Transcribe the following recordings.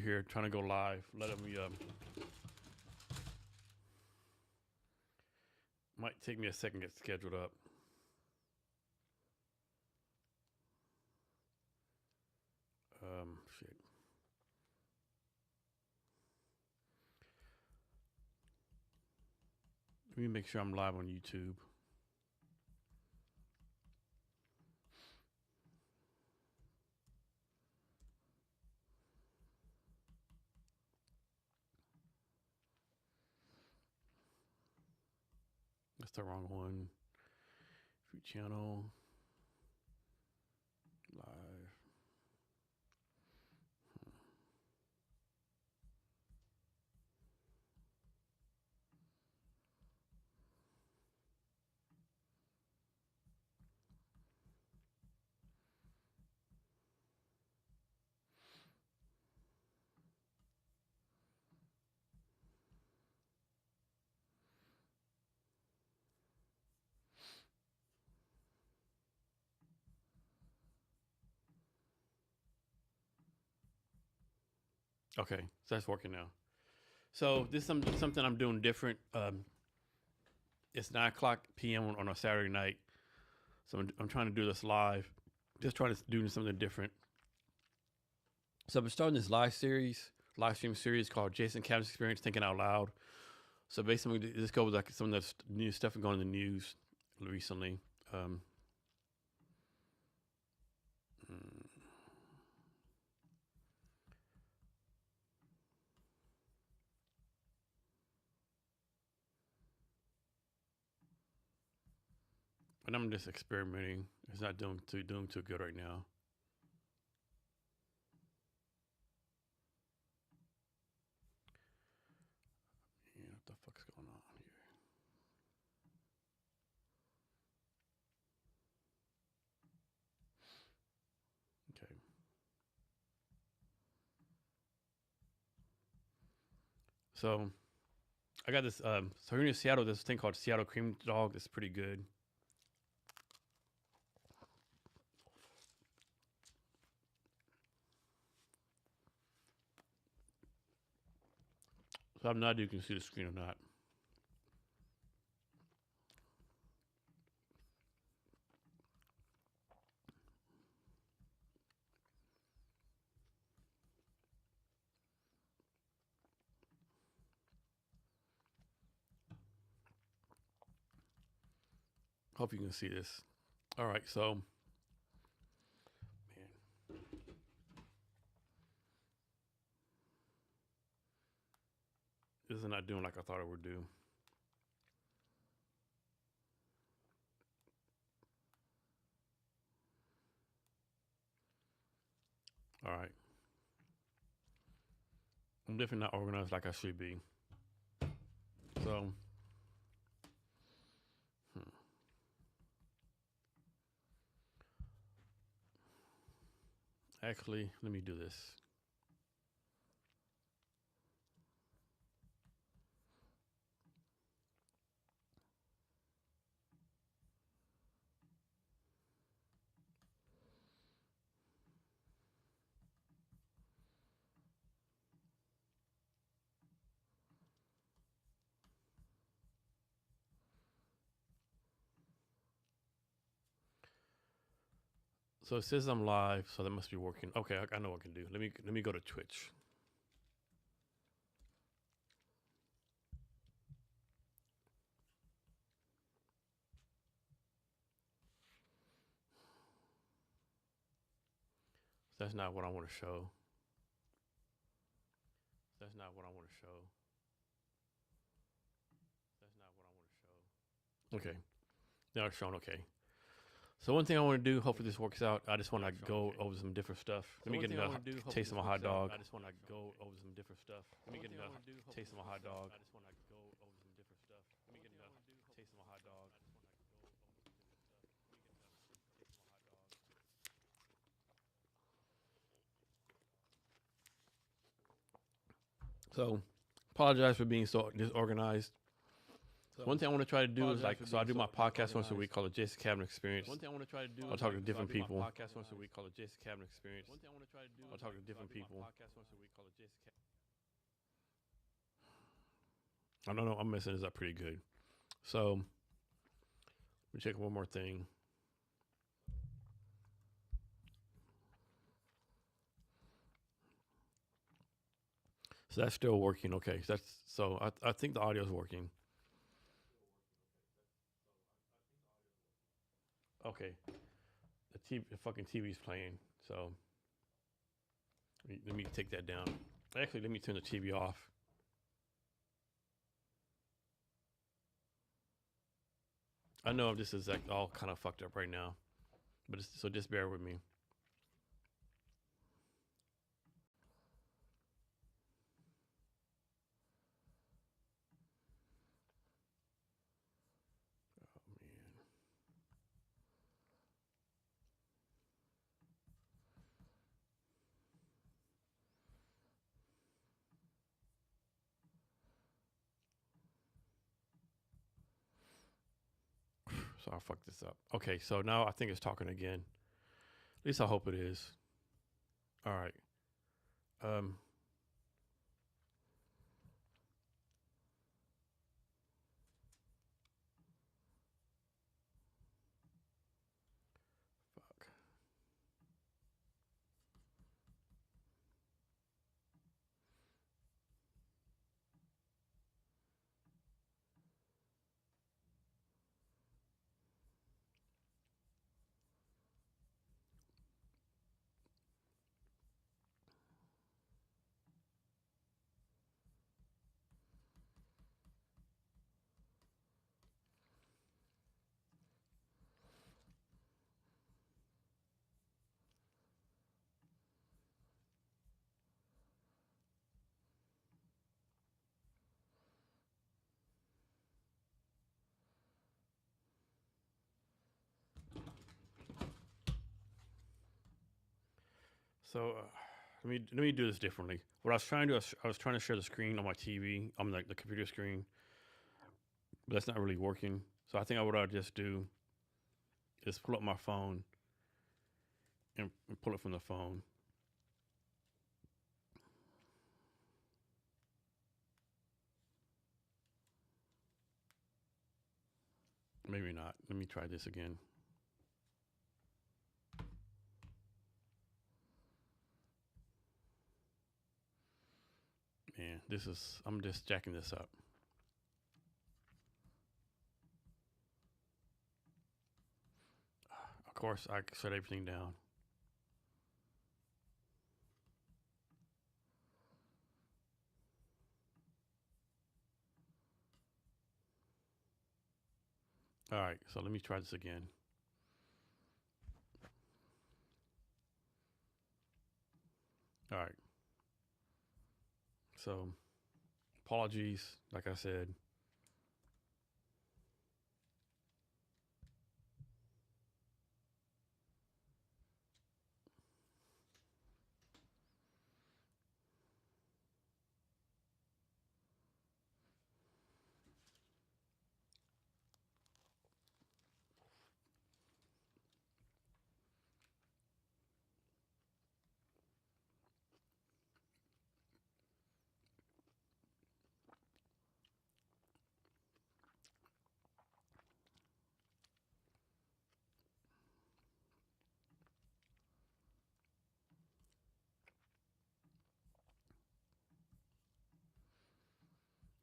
here trying to go live. Let me might take me a second to get scheduled up. Shit. Let me make sure I'm live on YouTube. That's the wrong one. Free channel. Live. Okay, so that's working now. So this is something I'm doing different. It's 9:00 p.m. on a Saturday night, so I'm trying to do this live. Just trying to do something different. So I'm starting this live stream series called Jason Cabinet's Experience Thinking Out Loud. So basically, this goes like some of the new stuff going in the news recently. And I'm just experimenting. It's not doing too good right now. Yeah, what the fuck's going on here? Okay. So I got this. So here in Seattle, there's this thing called Seattle Cream Dog. That's pretty good. So I'm not sure you can see the screen or not. Hope you can see this. All right, so, man. This is not doing like I thought it would do. All right. I'm definitely not organized like I should be. So, actually, let me do this. So it says I'm live, so that must be working. Okay, I know what I can do. Let me go to Twitch. That's not what I want to show. That's not what I want to show. That's not what I want to show. Okay. Now it's showing okay. So one thing I want to do, hopefully this works out. I just want to go over some different stuff. Let me get a taste of my hot dog. I just want to go over some different stuff. Let me get a taste of my hot dog. I just want to go over some different stuff. Let me get a taste of my hot dog. So, apologize for being so disorganized. One thing I want to try to do is like, so I do my podcast once a week called the Jason Cabinet Experience. One thing I want to try to do is I'll talk to different people. Podcast once a week called the Jason Cabinet Experience. One thing I want to try to do I'll talk to different people. Podcast once a week called the Jason I don't know. I'm messing this up pretty good. So let me check one more thing. So that's still working. Okay. I think the audio is working. Okay. The fucking TV's playing. So let me take that down. Actually, let me turn the TV off. I know this is like all kind of fucked up right now, but so just bear with me. Oh man. So I fucked this up. Okay, so now I think it's talking again. At least I hope it is. All right. Um. Fuck. So let me do this differently. What I was trying to do, I was trying to share the screen on my TV, on like the computer screen, but that's not really working. So I think what I'll just do is pull up my phone and pull it from the phone. Maybe not. Let me try this again. Man, I'm just jacking this up. Of course, I shut everything down. All right, so let me try this again. All right. So, apologies, like I said.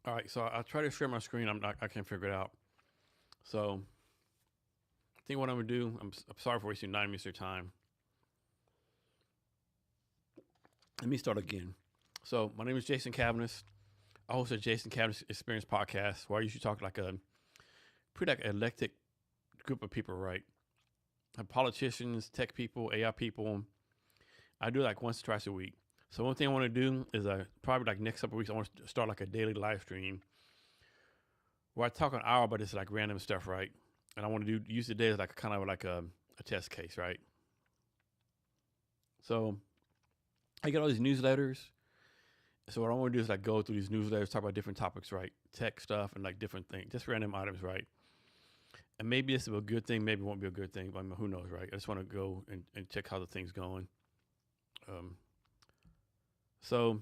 All right, so I try to share my screen. I can't figure it out. So, I think what I'm gonna do. I'm sorry for wasting 9 minutes of your time. Let me start again. So, my name is Jason Cavanis. I host a Jason Cavanis Experience podcast where I usually talk like a pretty like eclectic group of people, right? Politicians, tech people, AI people. I do like once or twice a week. So one thing I want to do is probably like next couple of weeks I want to start like a daily live stream where I talk an hour about this like random stuff, right? And I want to use the day as like kind of like a test case, right? So I get all these newsletters. So what I want to do is like go through these newsletters, talk about different topics, right? Tech stuff and like different things, just random items, right? And maybe this is a good thing, maybe it won't be a good thing, but who knows, right? I just want to go and check how the thing's going. So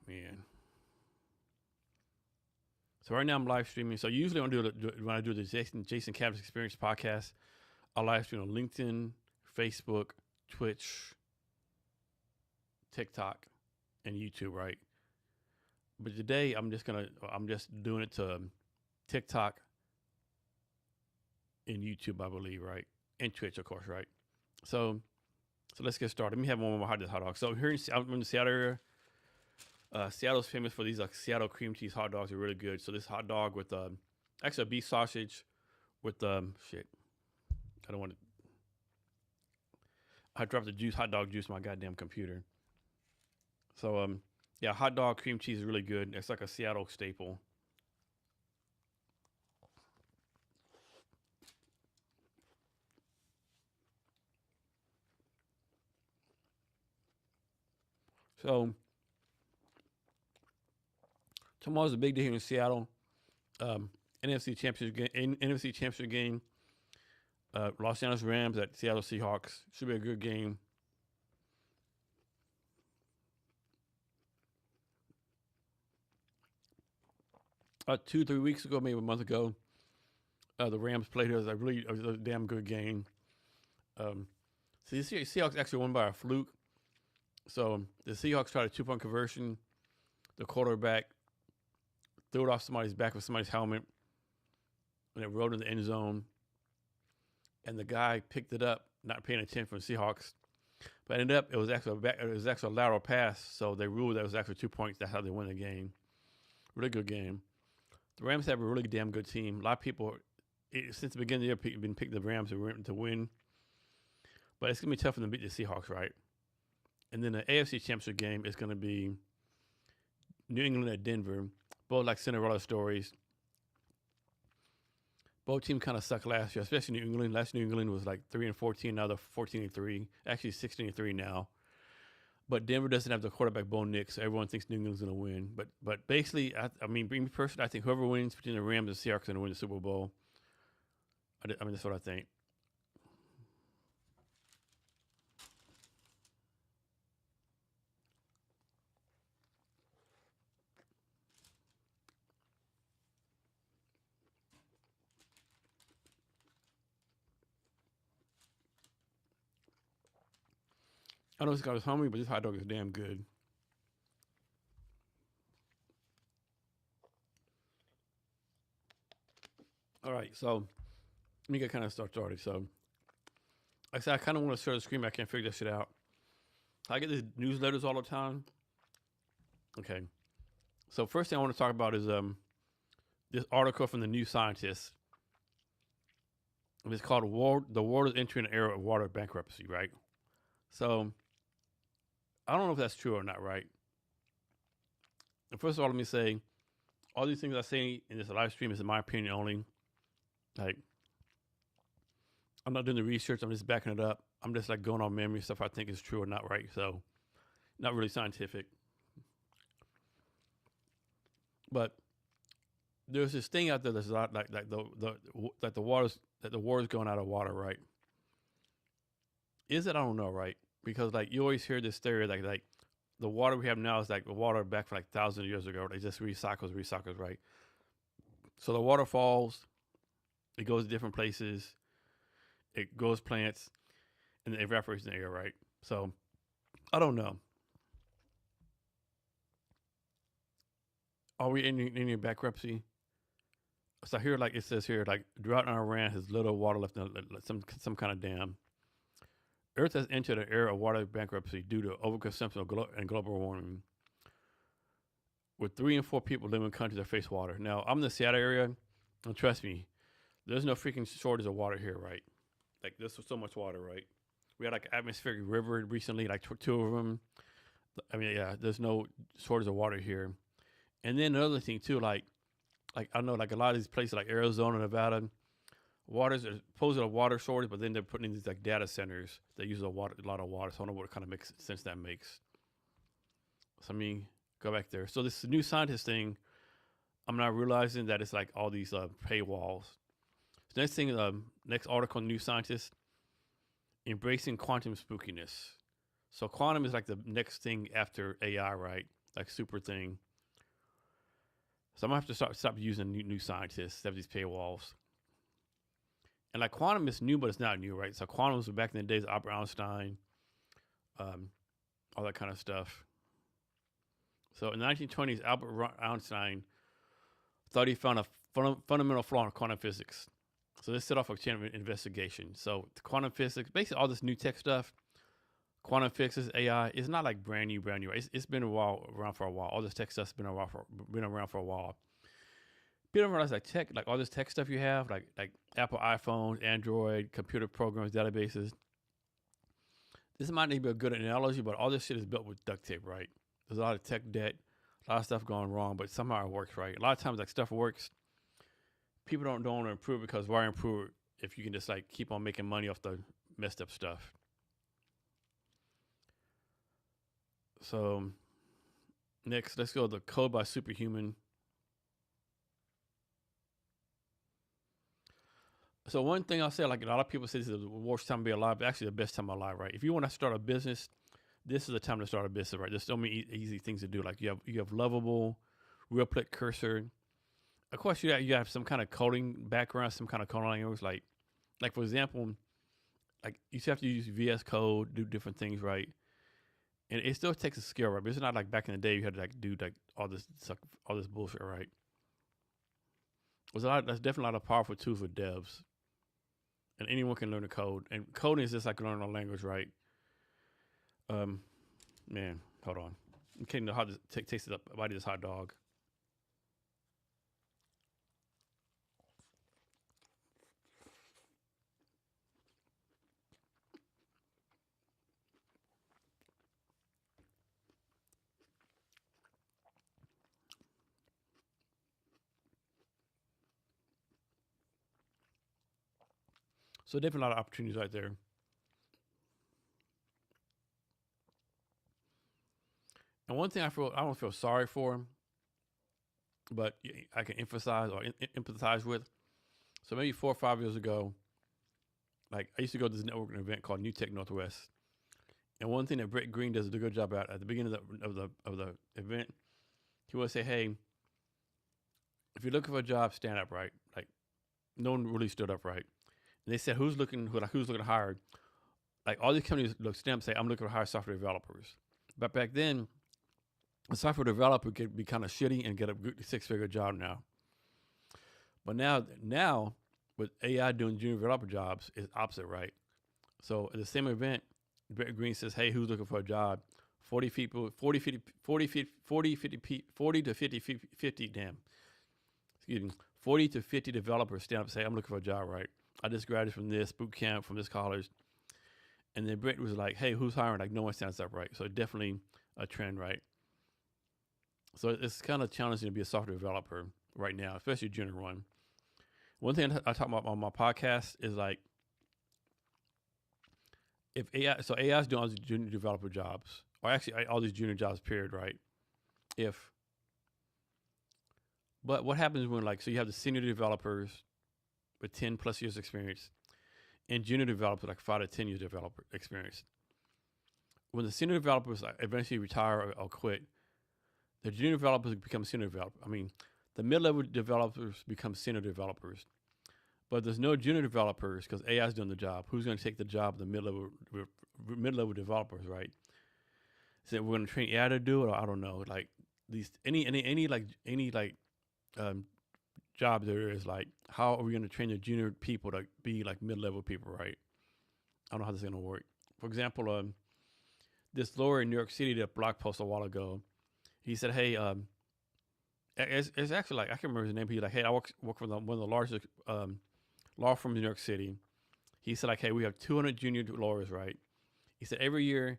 man. So right now I'm live streaming. So usually when I do the Jason Cavness Experience podcast, I live stream on LinkedIn, Facebook, Twitch, TikTok, and YouTube, right? But today I'm just doing it to TikTok and YouTube, I believe, right? And Twitch, of course, right? So let's get started. Let me have one more hot dog. So here I'm in the Seattle area. Seattle's famous for these like Seattle cream cheese hot dogs are really good. So this hot dog with actually a beef sausage with shit. I don't want to. I dropped the hot dog juice on my goddamn computer. So yeah, hot dog cream cheese is really good. It's like a Seattle staple. So tomorrow's a big day here in Seattle. NFC Championship game. Los Angeles Rams at Seattle Seahawks. Should be a good game. About 2-3 weeks ago, maybe a month ago, the Rams played here. It was a damn good game. So the Seahawks actually won by a fluke. So the Seahawks tried a 2-point conversion. The quarterback threw it off somebody's back with somebody's helmet, and it rolled in the end zone. And the guy picked it up, not paying attention from the Seahawks. But ended up, it was actually a lateral pass, so they ruled that it was actually 2 points. That's how they won the game. Really good game. The Rams have a really damn good team. A lot of people, since the beginning of the year, been picking the Rams to win. But it's going to be tough for them to beat the Seahawks, right? And then the AFC Championship game is going to be New England at Denver. Both like Cinderella stories. Both teams kind of sucked last year, especially New England. Last New England was like 3-14. Now they're 14-3. Actually 16-3 now. But Denver doesn't have the quarterback Bo Nix, so everyone thinks New England's going to win. But basically, I mean, me personally, I think whoever wins between the Rams and Seahawks is going to win the Super Bowl. I mean, that's what I think. I know this guy was hungry, but this hot dog is damn good. All right, so let me get kind of started. So, like I said, I kind of want to share the screen. I can't figure this shit out. I get these newsletters all the time. Okay, so first thing I want to talk about is this article from the New Scientist. It's called "The World is Entering an Era of Water Bankruptcy." Right. So I don't know if that's true or not. Right. And first of all, let me say, all these things I say in this live stream is in my opinion only. Like, I'm not doing the research. I'm just backing it up. I'm just like going on memory stuff I think is true or not right. So, not really scientific. But there's this thing out there that's not like the water's going out of water, right? Is it? I don't know, right? Because like you always hear this theory like the water we have now is like the water back from like thousands of years ago. It just recycles, right? So the water falls, it goes to different places, it grows plants, and it evaporates in the air, right? So I don't know. Are we in a bankruptcy? So here, like it says here, like drought in Iran has little water left in some kind of dam. Earth has entered an era of water bankruptcy due to overconsumption and global warming. With 3 in 4 people living in countries that face water. Now, I'm in the Seattle area, and trust me, there's no freaking shortage of water here, right? Like, there's so much water, right? We had like an atmospheric river recently, like 2 of them. I mean, yeah, there's no shortage of water here. And then another thing too, like I know like a lot of these places like Arizona, Nevada, there's supposed a water shortage, but then they're putting in these like data centers that use a lot of water. So I don't know what kind of sense that makes. So I mean, go back there. So this New Scientist thing, I'm not realizing that it's like all these paywalls. So next thing, next article, New Scientist, embracing quantum spookiness. So quantum is like the next thing after AI, right? like super thing. So I'm gonna have to stop using new scientists, have these paywalls. And like quantum is new, but it's not new, right? So quantum was back in the days, Albert Einstein, um, all that kind of stuff. So in the 1920s, Albert Einstein thought he found a fundamental flaw in quantum physics. So this set off a chain of investigation. So the quantum physics, basically all this new tech stuff, quantum physics, AI, is not like brand new. It's been around for a while. All this tech stuff's been around for a while. People don't realize like all this tech stuff you have, like Apple iPhones, Android, computer programs, databases. This might not be a good analogy, but all this shit is built with duct tape, right? There's a lot of tech debt, a lot of stuff going wrong, but somehow it works, right? A lot of times, like stuff works. People don't want to improve it because why improve it if you can just like keep on making money off the messed up stuff? So next, let's go to the Code by Superhuman. So one thing I'll say, like a lot of people say this is the worst time to be alive, but actually the best time alive, right? If you want to start a business, this is the time to start a business, right? There's so many easy things to do. Like you have Lovable, RealPlick, Cursor. Of course, you have some kind of coding background, some kind of coding language. Like for example, like you still have to use VS Code, do different things, right? And it still takes a skill, right? But it's not like back in the day you had to like do like all this bullshit, right? That's definitely a lot of powerful tools for devs. And anyone can learn to code. And coding is just like learning a language, right? Man, hold on. I'm kidding. The hot taste it up. I this hot dog. So definitely a lot of opportunities right there. And one thing I don't feel sorry for, but I can emphasize or empathize with. So maybe 4 or 5 years ago, like I used to go to this networking event called New Tech Northwest, and one thing that Brett Green does a good job at the beginning of the event, he would say, "Hey, if you're looking for a job, stand up, right?" Like no one really stood up, right? And they said, "Who's looking to hire?" Like all these companies stand up, say, "I'm looking to hire software developers," but back then, a software developer could be kind of shitty and get a good 6-figure job now. But now with AI doing junior developer jobs, it's opposite, right? So at the same event, Brett Green says, "Hey, who's looking for a job?" 40 people, 40 to 50, damn. Excuse me. 40 to 50 developers stand up and say, "I'm looking for a job, right? I just graduated from this boot camp, from this college." And then Brett was like, "Hey, who's hiring?" Like no one stands up, right? So definitely a trend, right? So it's kind of challenging to be a software developer right now, especially junior one. One thing I talk about on my podcast is like, if AI is doing all these junior developer jobs, or actually all these junior jobs, period, right? But what happens when so you have the senior developers with 10 plus years experience and junior developers like 5 to 10 years developer experience. When the senior developers eventually retire or quit, the junior developers become senior developers. I mean, the mid-level developers become senior developers. But there's no junior developers because AI is doing the job. Who's going to take the job of the mid-level developers, right? So we're going to train AI to do it, or I don't know. Like these any job there is, like, how are we going to train the junior people to be like mid-level people, right? I don't know how this is going to work. For example, this lawyer in New York City did a blog post a while ago. He said, "Hey, it's actually like I can't remember his name. He's like, hey, I work for one of the largest law firms in New York City." He said, like, "Hey, we have 200 junior lawyers, right?" He said, "Every year,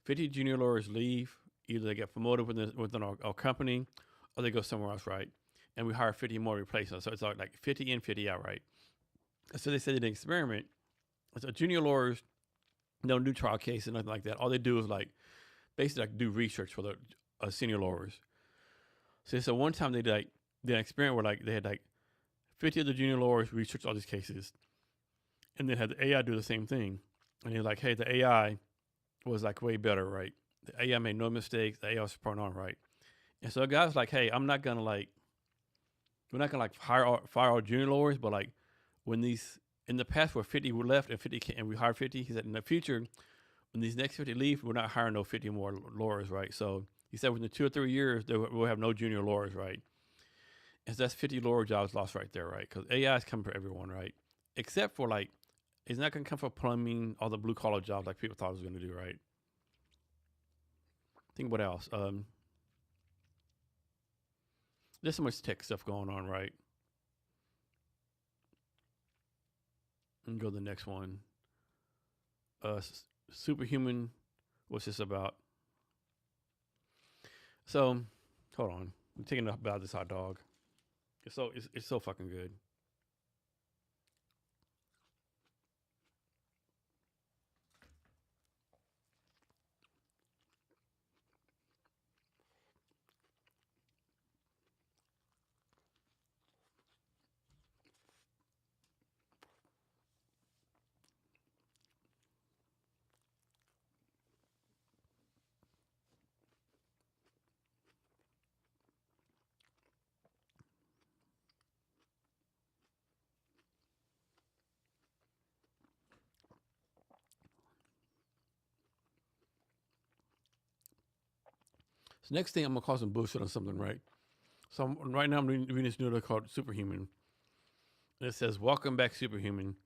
50 junior lawyers leave. Either they get promoted within our company, or they go somewhere else, right? And we hire 50 more to replace them. So it's like 50 in, 50 out, right?" So they said in an experiment, so junior lawyers don't do trial cases, nothing like that. All they do is basically do research for the senior lawyers. So one time they did an experiment where they had 50 of the junior lawyers research all these cases, and then had the AI do the same thing. And they're like, "Hey, the AI was way better, right? The AI made no mistakes. The AI was spot on, right? And so the guy's like, hey, I'm not gonna like, we're not gonna like fire our junior lawyers, but like when these in the past where 50 were left and 50 and we hired 50, he said in the future when these next 50 leave, we're not hiring no 50 more lawyers, right? So he said within 2 or 3 years we'll have no junior lawyers, right? And so that's 50 lawyer jobs lost right there, right? Because AI is coming for everyone, right? Except for like, it's not gonna come for plumbing, all the blue collar jobs like people thought it was gonna do, right? Think what else? There's so much tech stuff going on, right? And go to the next one. Superhuman. What's this about? So, hold on. I'm thinking about this hot dog. It's so fucking good. So next thing I'm gonna call some bullshit on something, right? So right now I'm reading this new book called Superhuman. And it says, "Welcome back, Superhuman."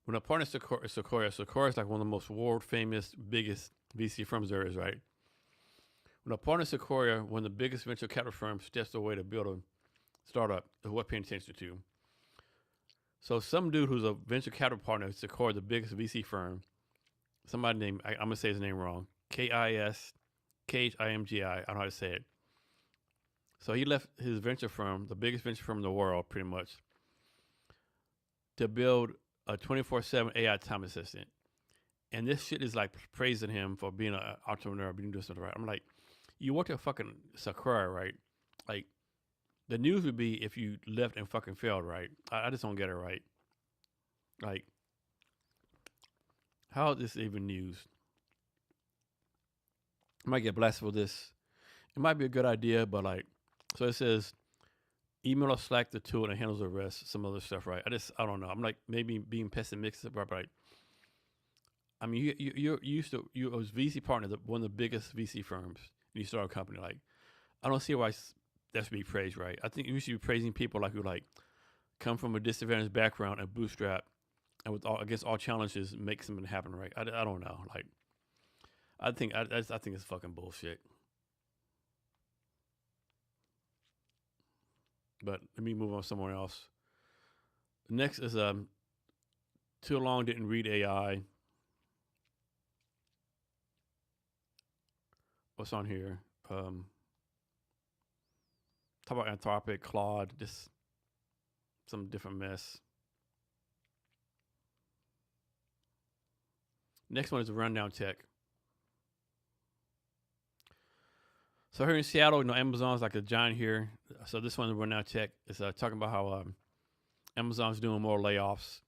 When a partner Sequoia is like one of the most world famous, biggest VC firms there is, right? When a partner Sequoia, one of the biggest venture capital firms, steps away to build a startup, is what paying attention to. So some dude who's a venture capital partner at Sequoia, the biggest VC firm, somebody named, I'm gonna say his name wrong, KISKHIMGI. I don't know how to say it. So he left his venture firm, the biggest venture firm in the world, pretty much, to build a 24/7 AI time assistant. And this shit is like praising him for being an entrepreneur, being doing something right. I'm like, you worked at fucking Sequoia, right? Like, the news would be if you left and fucking failed, right? I just don't get it, right? Like, how is this even news? I might get blasted for this. It might be a good idea, but like, so it says, email or Slack the tool and it handles the rest, some other stuff, right? I don't know. I'm like maybe being pessimistic, but right. I mean, you used to, you was VC partner, one of the biggest VC firms, and you start a company. Like, I don't see why that should be praised, right? I think you should be praising people like who like come from a disadvantaged background and bootstrap, and with all against all challenges, make something happen, right? I don't know. Like, I think it's fucking bullshit. But let me move on somewhere else. Next is too long didn't read AI. What's on here? Talk about Anthropic, Claude, just some different mess. Next one is the rundown tech. So here in Seattle, Amazon's like a giant here. So this one, the rundown tech, is talking about how Amazon's doing more layoffs.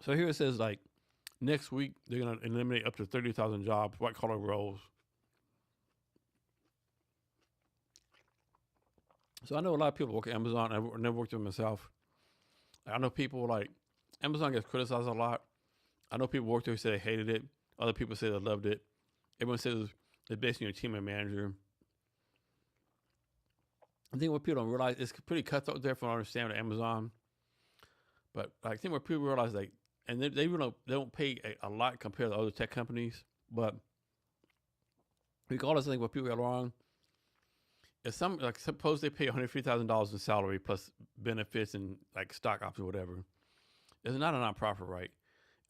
So here it says like next week they're gonna eliminate up to 30,000 jobs, white collar roles. So I know a lot of people work at Amazon. I've never worked with myself. I know people like Amazon gets criticized a lot. I know people work there who say they hated it. Other people say they loved it. Everyone says it's based on your team and manager. I think what people don't realize, it's pretty cutthroat there from what I understand with Amazon. But I think what people realize, like, and they really don't pay a lot compared to other tech companies. But regardless, I think what people get wrong is some, like, suppose they pay $150,000 in salary plus benefits and like stock options or whatever. It's not a nonprofit, right?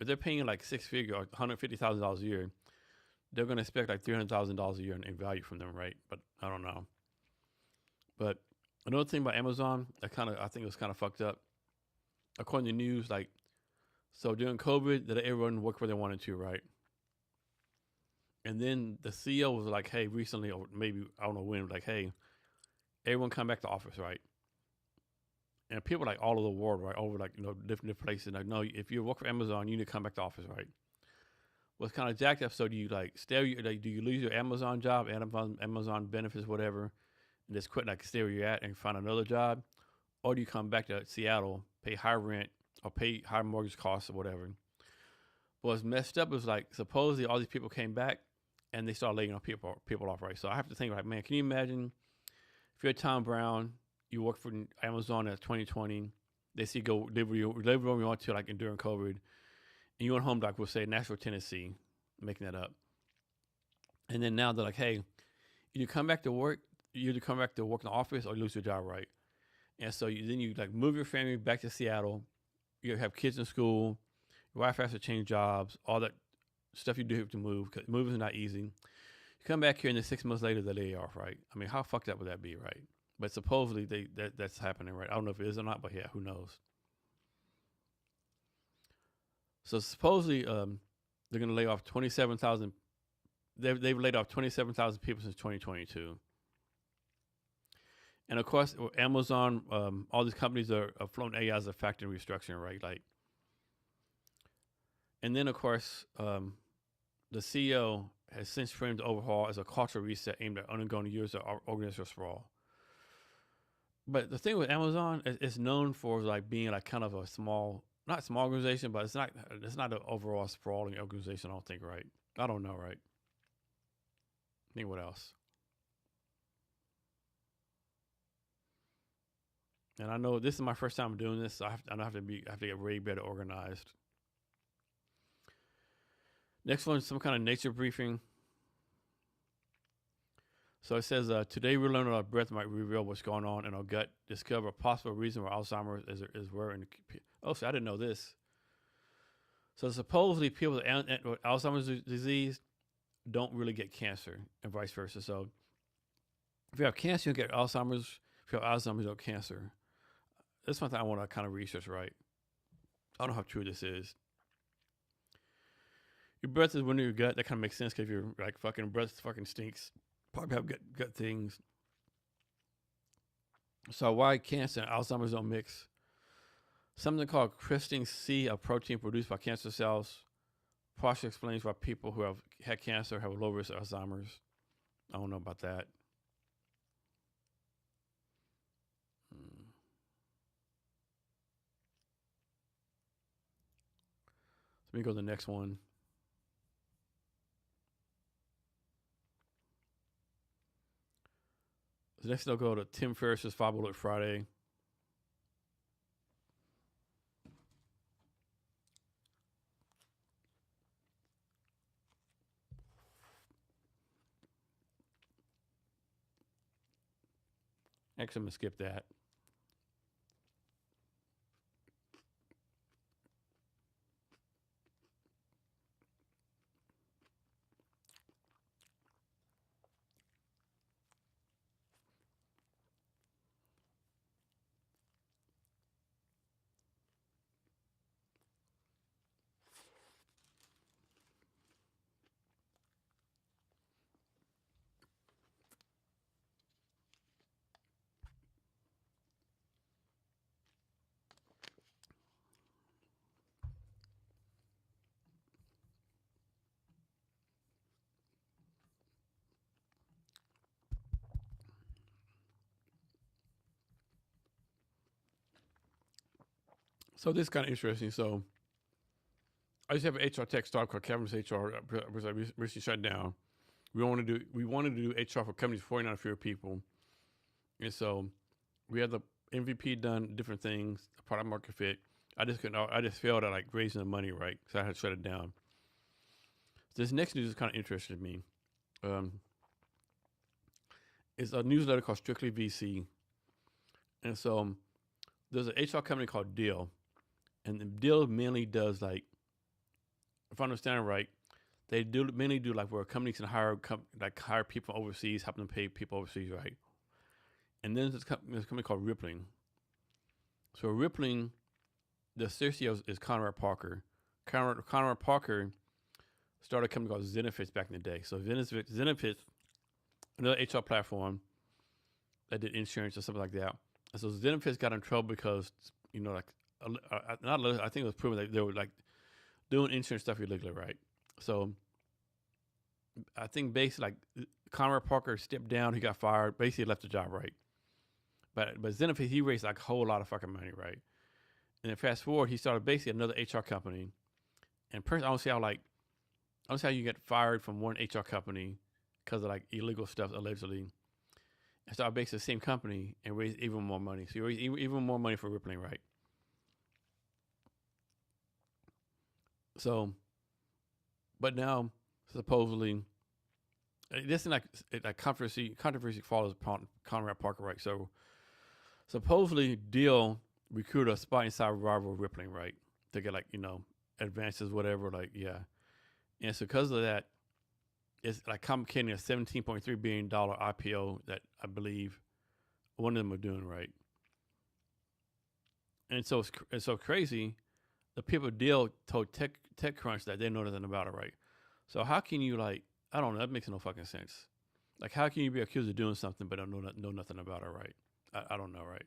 If they're paying like six figure or $150,000 a year, they're going to expect like $300,000 a year in value from them, right? But I don't know. But Another thing about Amazon, I think it was kind of fucked up. According to news, like, so during COVID, that everyone worked where they wanted to, right? And then the CEO was like, hey, recently, or maybe, I don't know when, like, hey, everyone come back to office, right? And people like all over the world, right, over like, different places, like, no, if you work for Amazon, you need to come back to office, right? What's kind of jacked up? So do you like stay? Like, do you lose your Amazon job, Amazon benefits, whatever, and just quit, like, stay where you're at and find another job, or do you come back to Seattle, pay high rent or pay high mortgage costs or whatever? But what's messed up is, like, supposedly all these people came back and they started laying people off, right? So I have to think, like, man, can you imagine if you're Tom Brown, you work for Amazon at 2020, they see you go live where you want to, like, during COVID, and you went home, like, we'll say Nashville, Tennessee, making that up. And then now they're like, hey, you come back to work, you either come back to work in the office or you lose your job, right? And so then you like move your family back to Seattle. You have kids in school. Your wife has to change jobs. All that stuff you do have to move. Cause moving is not easy. You come back here and then 6 months later they lay you off, right? I mean, how fucked up would that be, right? But supposedly that's happening, right? I don't know if it is or not, but yeah, who knows? So supposedly they're going to lay off 27,000. They've laid off 27,000 people since 2022. And of course, Amazon, all these companies are floating AI as a factor in restructuring, right? Like, and then of course, the CEO has since framed the overhaul as a cultural reset aimed at undergoing years of organizational sprawl. But the thing with Amazon, it's known for like being like kind of a not small organization, but it's not an overall sprawling organization. I don't think, right? I don't know, right? I think what else? And I know this is my first time doing this, so I have to get way better organized. Next one is some kind of nature briefing. So it says, today we learned our breath might reveal what's going on in our gut, discover a possible reason why Alzheimer's is rare. So I didn't know this. So supposedly people with Alzheimer's disease don't really get cancer and vice versa. So if you have cancer, you get Alzheimer's. If you have Alzheimer's, you have cancer. That's one thing I want to kind of research, right? I don't know how true this is. Your breath is when your gut. That kind of makes sense because your like fucking breath fucking stinks. Probably have gut things. So why cancer and Alzheimer's don't mix? Something called Christine C, a protein produced by cancer cells, partially explains why people who have had cancer have a low risk of Alzheimer's. I don't know about that. Let me go to the next one. So next they'll go to Tim Ferriss's 5 Bullet Friday. Actually, I'm going to skip that. So this is kind of interesting. So I just have an HR tech startup called Kevin's HR, which I recently shut down. We wanted to do HR for companies 49 or fewer people, and so we had the MVP done, different things, product market fit. I just failed at like raising the money, right? So I had to shut it down. So this next news is kind of interesting to me. It's a newsletter called Strictly VC, and so there's an HR company called Deal, and the Deal mainly does like, if I understand it right, they mainly do like where companies can hire people overseas, help them pay people overseas, right? And then there's a company called Rippling. So Rippling, the CCO is Conrad Parker. Conrad Parker started a company called Zenefits back in the day. So Zenefits, another HR platform that did insurance or something like that. And so Zenefits got in trouble because, I think it was proven that they were like doing insurance stuff illegally, right? So I think basically like Conrad Parker stepped down, he got fired, basically left the job, right? But Zenefits, he raised like a whole lot of fucking money, right? And then fast forward, he started basically another HR company. And personally, I don't see how you get fired from one HR company because of like illegal stuff allegedly. And so I basically the same company and raised even more money. So you raise even more money for Rippling, right? So, but now supposedly, this is like controversy follows Conrad Parker, right? So supposedly Deal recruited a spy inside rival Rippling, right? To get like, advances, whatever, like, yeah. And so because of that, it's like complicating a $17.3 billion IPO that I believe one of them are doing, right? And so it's so crazy. The people Deal told TechCrunch that they know nothing about it, right? So how can you I don't know, that makes no fucking sense. Like how can you be accused of doing something but don't know nothing about it, right? I don't know, right?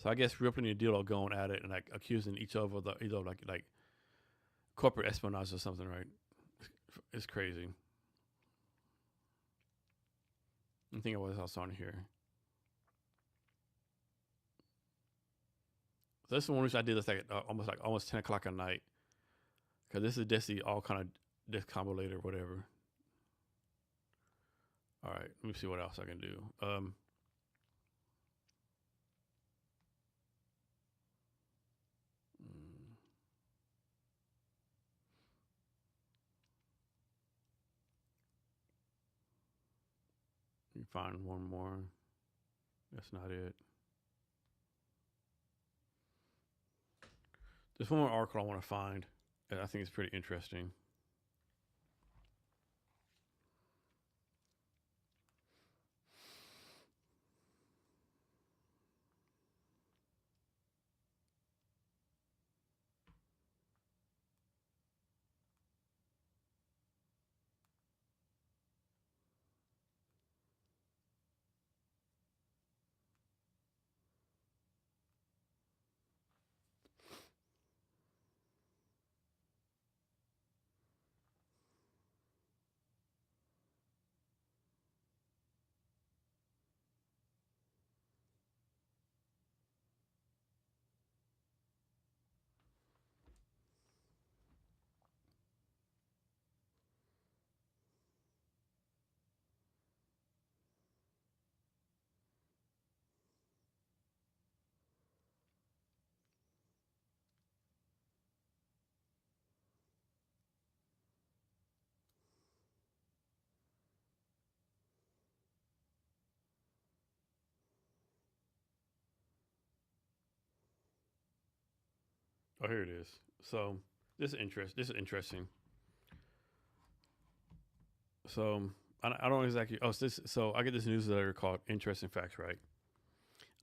So I guess Rippling and Deal are going at it and like accusing each other of either like corporate espionage or something, right? It's crazy. I think what else on here. So this is one which I did this almost 10 o'clock at night. Because this is just all kind of discombobulated or whatever. All right, let me see what else I can do. You find one more. That's not it. There's one more article I want to find, and I think it's pretty interesting. Oh, here it is. So this is interesting. So I don't exactly. Oh, so I get this newsletter called Interesting Facts, right?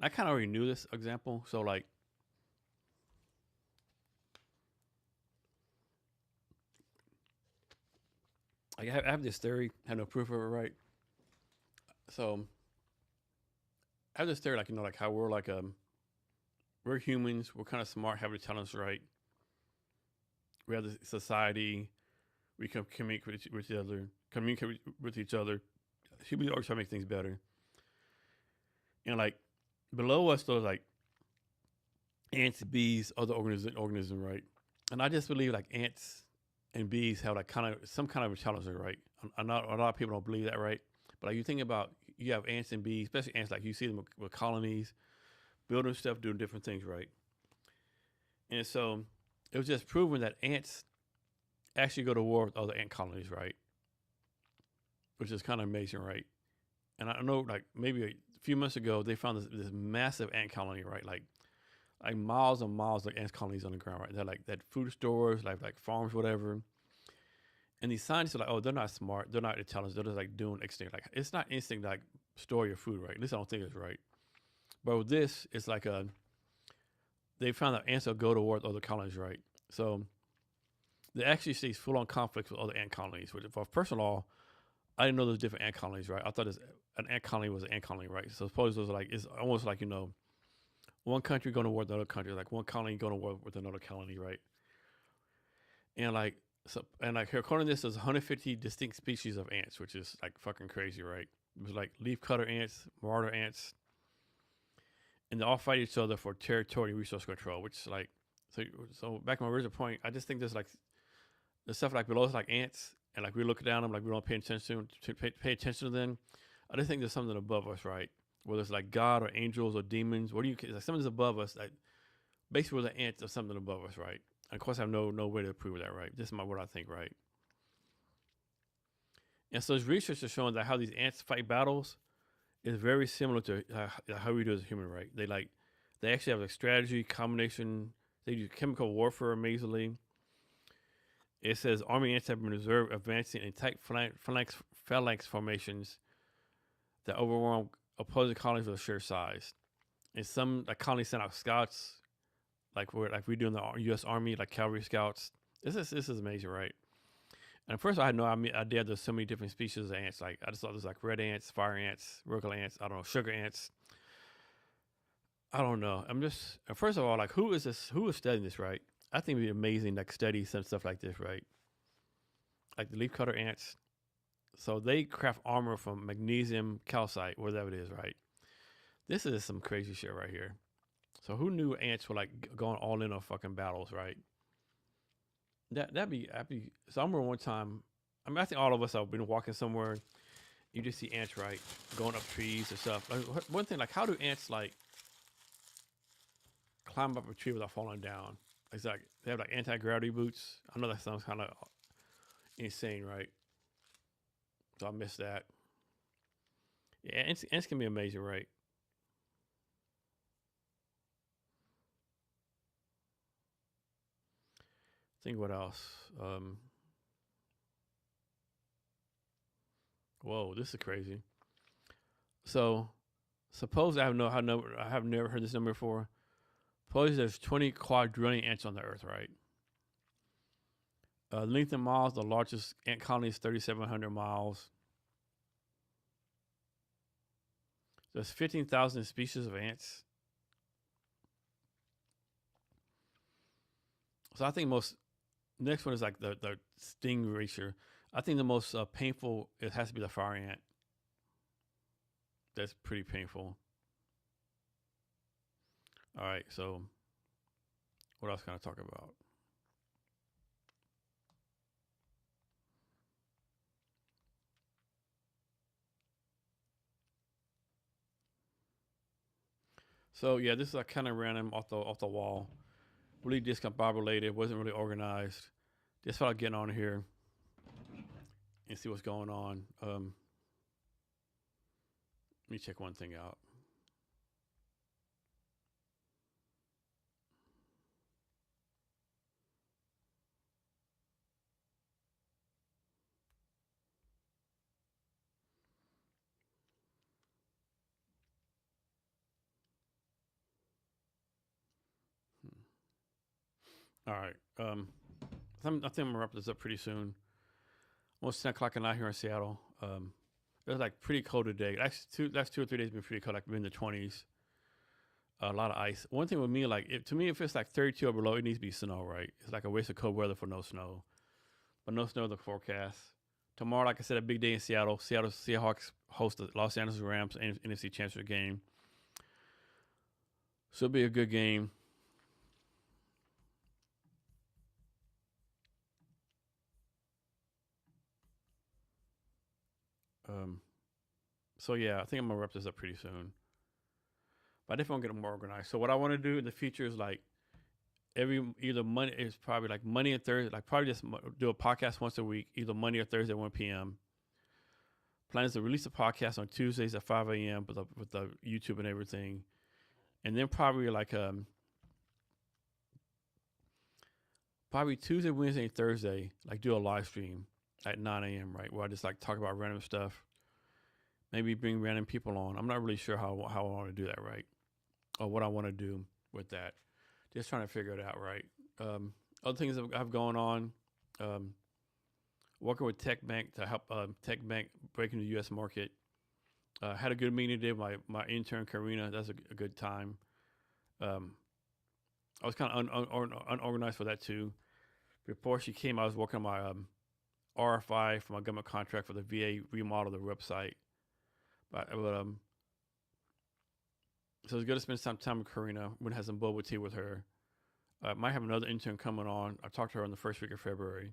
I kind of already knew this example. So like, I have this theory. Have no proof of it, right? So I have this theory, like how we're humans. We're kind of smart, have the talents, right? We have the society. We can communicate with each other. Communicate with each other. Humans always try to make things better. And like below us, there's like ants, bees, other organism, right? And I just believe like ants and bees have like some kind of intelligence, right? A lot of people don't believe that, right? But like you think about, you have ants and bees, especially ants, like you see them with colonies, building stuff, doing different things, right? And so it was just proven that ants actually go to war with other ant colonies, right? Which is kind of amazing, right? And I know, like maybe a few months ago, they found this massive ant colony, right? Like miles and miles of ant colonies on the ground, right? They're like that food stores, like farms, whatever. And these scientists are like, oh, they're not smart, they're not intelligent, they're just like doing extinct. Like it's not instinct like store your food right. At least I don't think it's right. But with this, it's like they found that ants will go to war with other colonies, right? So they actually see full on conflicts with other ant colonies. Which, first of all, I didn't know there's different ant colonies, right? I thought an ant colony was an ant colony, right? So suppose it was like it's almost like one country going to war with another country, like one colony going to war with another colony, right? And according to this, there's 150 distinct species of ants, which is like fucking crazy, right? It was like leaf cutter ants, marauder ants, and they all fight each other for territory and resource control, which is like so. Back to my original point, I just think there's like the stuff like below us like ants, and like we look down them, like we don't pay attention to them. I just think there's something above us, right? Whether it's like God or angels or demons, what do you like something's above us? Like basically, the ants or something above us, right? And of course, I have no way to prove that, right? This is what I think, right? And so, research is showing that how these ants fight battles is very similar to how we do as a human, right? They actually have like strategy, combination. They do chemical warfare amazingly. It says army ants have been observed advancing in tight phalanx formations that overwhelm opposing colonies with a sheer size. And some colonies send out scouts, like we do in the U.S. Army, like cavalry scouts. This is amazing, right? And at first I had no idea there's so many different species of ants. Like I just thought there's like red ants, fire ants, regular ants, I don't know, sugar ants. I don't know. First of all, like who is studying this, right? I think it'd be amazing, like study some stuff like this, right? Like the leaf cutter ants. So they craft armor from magnesium calcite, whatever it is, right? This is some crazy shit right here. So who knew ants were like going all in on fucking battles, right? That'd be. So I remember one time. I mean, I think all of us have been walking somewhere. You just see ants, right, going up trees and stuff. Like one thing, like how do ants like climb up a tree without falling down? It's like they have like anti-gravity boots. I know that sounds kind of insane, right? So I missed that. Yeah, ants can be amazing, right? Think what else? Whoa, this is crazy. So, suppose I have never heard this number before. Suppose there's 20 quadrillion ants on the Earth, right? Length in miles, the largest ant colony is 3,700 miles. There's 15,000 species of ants. So I think next one is like the sting ratio. I think the most painful, it has to be the fire ant. That's pretty painful. All right, so what else can I talk about? So yeah, this is like kind of random off the wall. Really discombobulated, wasn't really organized. Just felt like getting on here and see what's going on. Let me check one thing out. All right. I think I'm gonna wrap this up pretty soon. Almost 10 o'clock at night here in Seattle. It was like pretty cold today. Last 2 or 3 days been pretty cold, like been in the 20s. A lot of ice. One thing with me, like to me, if it's like 32 or below, it needs to be snow, right? It's like a waste of cold weather for no snow. But no snow in the forecast. Tomorrow, like I said, a big day in Seattle. Seattle Seahawks host the Los Angeles Rams NFC Championship game. So it'll be a good game. So yeah, I think I'm gonna wrap this up pretty soon. But I definitely want to get more organized. So what I want to do in the future is like either Monday, it's probably like Monday and Thursday, like probably just do a podcast once a week, either Monday or Thursday at 1 p.m. Plan is to release a podcast on Tuesdays at 5 a.m. with the YouTube and everything, and then probably like probably Tuesday, Wednesday, and Thursday, like do a live stream at 9 a.m. right, where I just like talk about random stuff. maybe bring random people on. I'm not really sure how I want to do that, right? Or what I want to do with that. Just trying to figure it out, right? Other things I've going on, working with Tech Bank to help Tech Bank break into the U.S. market. Had a good meeting today with my intern, Karina. That's a good time. I was kind of unorganized for that too. Before she came, I was working on my RFI for my government contract for the VA remodel of the website. But so it's good to spend some time with Karina. We're gonna have some bubble tea with her. Might have another intern coming on. I talked to her in the first week of February.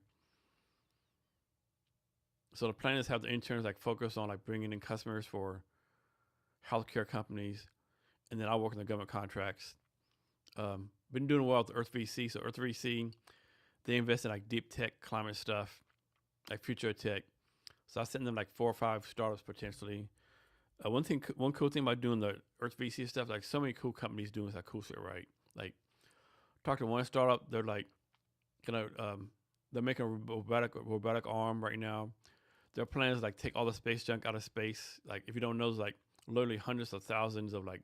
So the plan is to have the interns like focus on like bringing in customers for healthcare companies, and then I'll work on the government contracts. Been doing well with the Earth VC. So Earth VC, they invest in like deep tech, climate stuff, like future tech. So I sent them like 4 or 5 startups potentially. One cool thing about doing the Earth VC stuff, like so many cool companies doing that cool shit, right? Like, talk to one startup, they're like, they're making a robotic arm right now. Their plan is like take all the space junk out of space. Like, if you don't know, there's like literally hundreds of thousands of like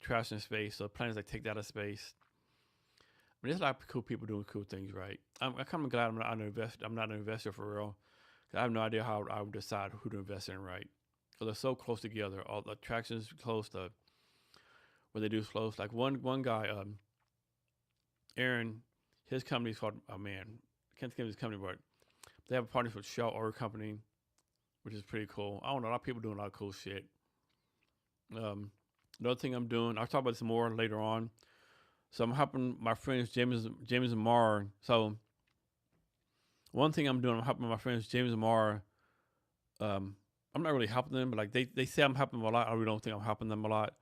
trash in space. So the plan is like take that out of space. I mean, there's a lot of cool people doing cool things, right? I'm kind of glad I'm not an investor for real. I have no idea how I would decide who to invest in, right? Because they're so close together. All the attractions close to what they do is close. Like one guy, Aaron, his company's called, I can't think of his company, but they have a partnership with Shell Oil Company, which is pretty cool. I don't know, a lot of people doing a lot of cool shit. Another thing I'm doing, I'll talk about this more later on. So I'm helping my friends James and Mara. So one thing I'm doing, I'm helping my friends James and Mara. I'm not really helping them, but like they say I'm helping them a lot. I really don't think I'm helping them a lot.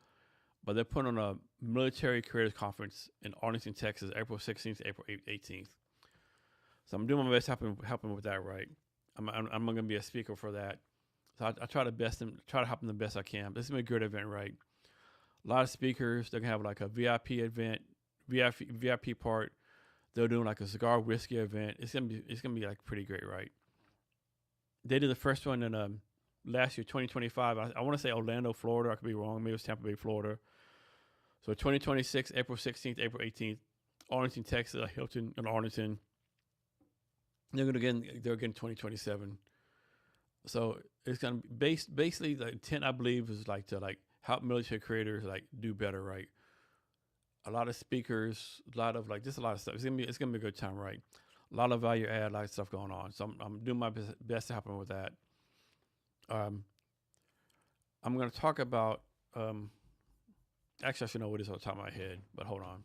But they're putting on a military careers conference in Arlington, Texas, April 16th to April 18th. So I'm doing my best helping with that, right? I'm going to be a speaker for that. So I try to help them the best I can. This is a good event, right? A lot of speakers. They're gonna have like a VIP event, VIP part. They're doing like a cigar whiskey event. It's gonna be like pretty great, right? They did the first one in last year, 2025. I want to say Orlando, Florida. I could be wrong. Maybe it was Tampa Bay, Florida. So 2026, April 16th, April 18th, Arlington, Texas, Hilton in Arlington. They're again 2027. So it's gonna be basically the intent, I believe, is like to like help military creators like do better, right? A lot of speakers, a lot of stuff. It's gonna be a good time, right? A lot of value add, a lot of stuff going on. So I'm doing my best to help them with that. I'm gonna talk about. Actually, I should know what it is on the top of my head, but hold on.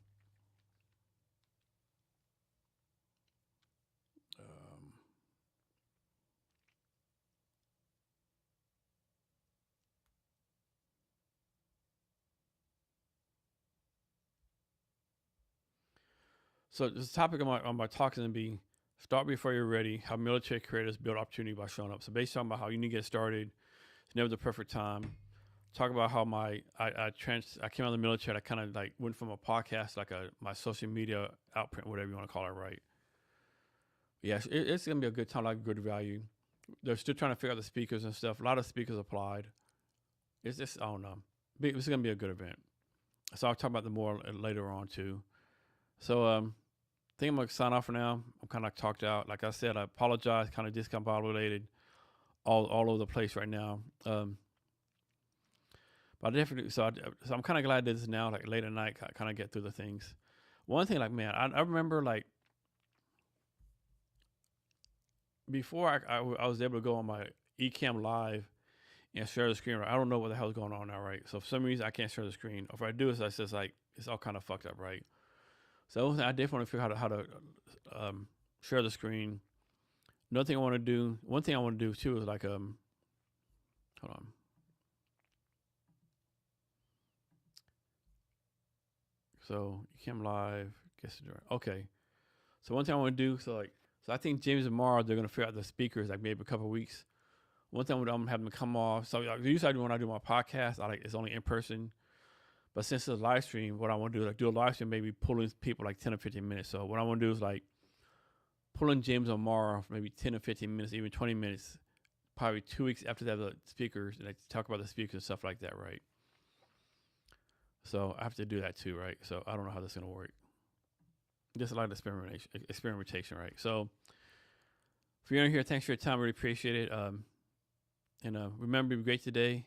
So this topic on my talk is going to be start before you're ready, how military creators build opportunity by showing up. So based on how you need to get started, it's never the perfect time. Talk about how I came out of the military. I kind of like went from a podcast, like my social media outprint, whatever you want to call it, right? Yes, it's going to be a good time, like good value. They're still trying to figure out the speakers and stuff. A lot of speakers applied. It's just, I don't know. It's going to be a good event. So I'll talk about the more later on too. So I think I'm going to sign off for now. I'm kind of talked out. Like I said, I apologize, kind of discombobulated all over the place right now. But I definitely, so I'm kind of glad this is now, like late at night, kind of get through the things. One thing, like, man, I remember like before I was able to go on my eCam live and share the screen. Right? I don't know what the hell is going on now, right? So for some reason I can't share the screen. If I do, it's just like it's all kind of fucked up, right? So I definitely want to figure out how to share the screen. Another thing I want to do. One thing I want to do too is like hold on. So eCam live. Okay. So one thing I want to do. So I think James and Mara, they're gonna figure out the speakers like maybe a couple of weeks. One thing I'm gonna have them come off. So usually when I do my podcast, it's only in person. But since it's a live stream, what I want to do is like do a live stream, maybe pulling people like 10 or 15 minutes. So what I want to do is like pulling James or Mara for maybe 10 or 15 minutes, even 20 minutes, probably 2 weeks after they have the speakers, and they talk about the speakers and stuff like that, right? So I have to do that too, right? So I don't know how this is gonna work. Just a lot of experimentation, right? So if you're in here, thanks for your time. Really appreciate it. And remember, be great today